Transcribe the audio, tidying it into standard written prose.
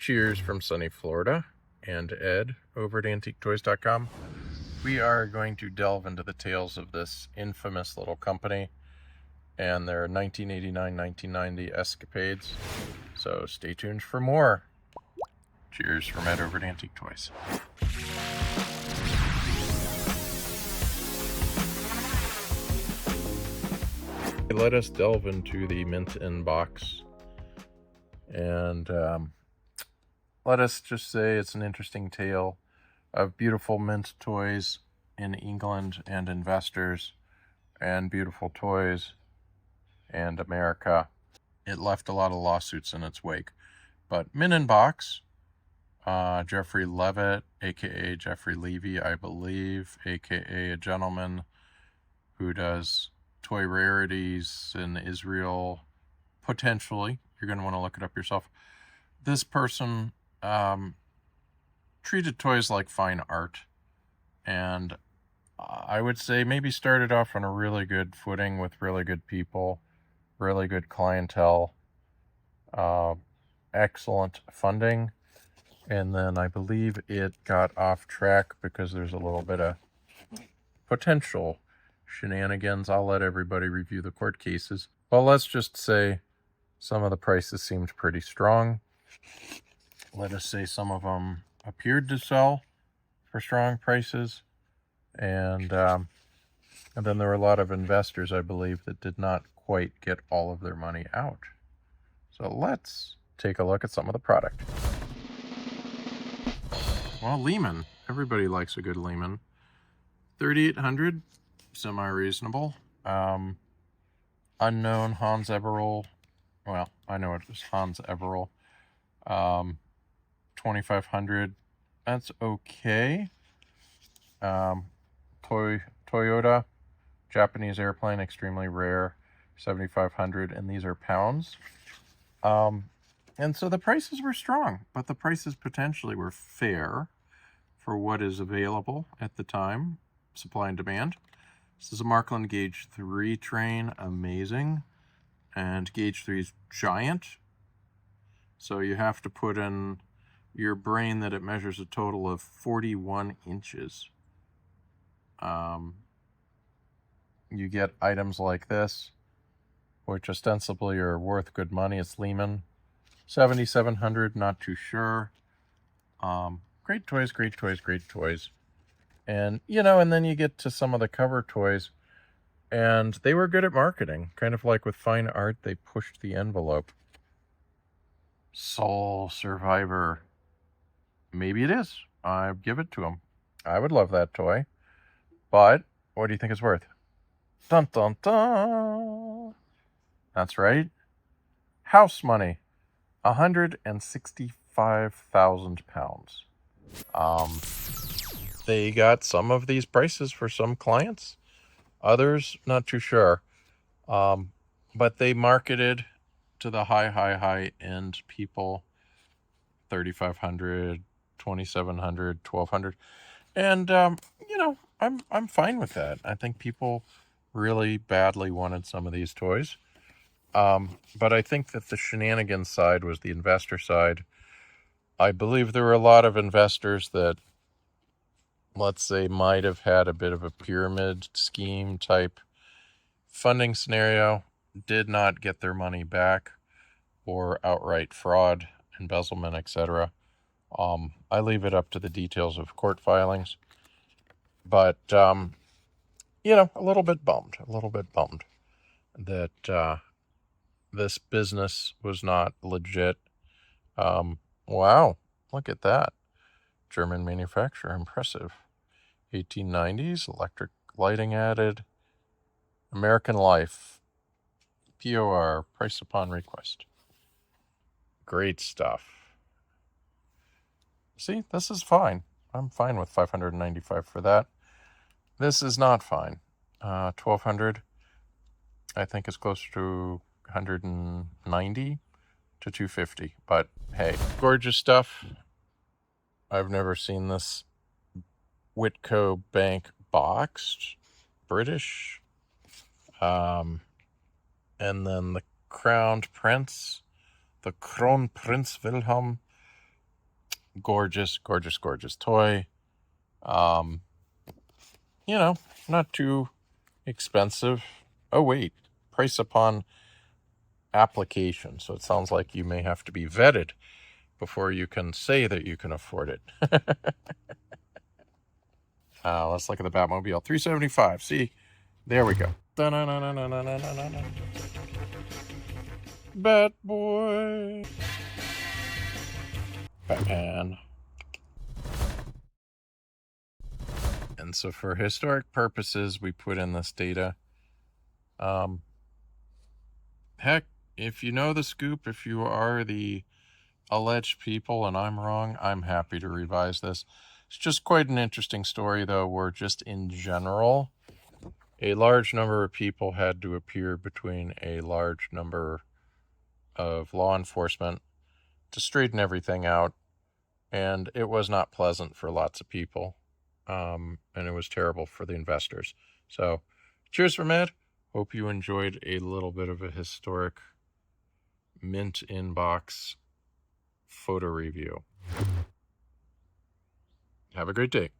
Cheers from sunny Florida and Ed over at AntiqueToys.com. We are going to delve into the tales of this infamous little company and their 1989-1990 escapades. So stay tuned for more. Cheers from Ed over at Antique Toys. Let us delve into the mint in box. And let us just say it's an interesting tale of beautiful mint toys in England and investors, and beautiful toys and America. It left a lot of lawsuits in its wake. But mint in box, Jeffrey Levitt, aka Jeffrey Levy, I believe, aka a gentleman who does toy rarities in Israel, potentially. You're going to want to look it up yourself. This person treated toys like fine art, and I would say maybe started off on a really good footing with really good people, really good clientele, excellent funding, and then I believe it got off track because there's a little bit of potential shenanigans. I'll let everybody review the court cases. Well, let's just say some of the prices seemed pretty strong. Let us say some of them appeared to sell for strong prices. And then there were a lot of investors, I believe, that did not quite get all of their money out. So let's take a look at some of the product. Well, Lehmann. Everybody likes a good Lehmann. 3,800, semi-reasonable. Unknown Hans Eberl. Well, I know it was Hans Eberl. 2,500. That's okay. Toyota, Japanese airplane, extremely rare. 7,500, and these are pounds. And so the prices were strong, but the prices potentially were fair for what is available at the time, supply and demand. This is a Markland Gauge 3 train, amazing. And Gauge 3 is giant. So you have to put in your brain that it measures a total of 41 inches. You get items like this, which ostensibly are worth good money. It's Lehmann. 7,700, not too sure. Great toys, great toys, great toys. And, and then you get to some of the cover toys, and they were good at marketing. Kind of like with fine art, they pushed the envelope. Soul Survivor. Maybe it is. I give it to them. I would love that toy. But what do you think it's worth? Dun dun dun. That's right. House money. 165,000 pounds. They got some of these prices for some clients. Others, not too sure. But they marketed to the high end people. 3,500, 2,700, 1,200. And, I'm fine with that. I think people really badly wanted some of these toys. But I think that the shenanigans side was the investor side. I believe there were a lot of investors that, let's say, might have had a bit of a pyramid scheme type funding scenario, did not get their money back, or outright fraud, embezzlement, etc. I leave it up to the details of court filings. But, a little bit bummed that this business was not legit. Wow, look at that. German manufacturer, impressive. 1890s, electric lighting added. American Life, POR, price upon request. Great stuff. See, this is fine. I'm fine with $595 for that. This is not fine. $1,200, I think, is closer to $190 to $250. But hey, gorgeous stuff. I've never seen this Whitco Bank boxed. British. And then the Crowned Prince, the Kronprinz Wilhelm, gorgeous, gorgeous, gorgeous toy. You know, not too expensive. Oh, wait, price upon application. So it sounds like you may have to be vetted before you can say that you can afford it. Let's look at the Batmobile. $375. See, there we go. Bat boy. Batman. And so for historic purposes, we put in this data. Heck, if you know the scoop, if you are the alleged people and I'm wrong, I'm happy to revise this. It's just quite an interesting story, though, where just in general, a large number of people had to appear between a large number of law enforcement to straighten everything out. And it was not pleasant for lots of people. And it was terrible for the investors. So, cheers from Ed. Hope you enjoyed a little bit of a historic mint inbox photo review. Have a great day.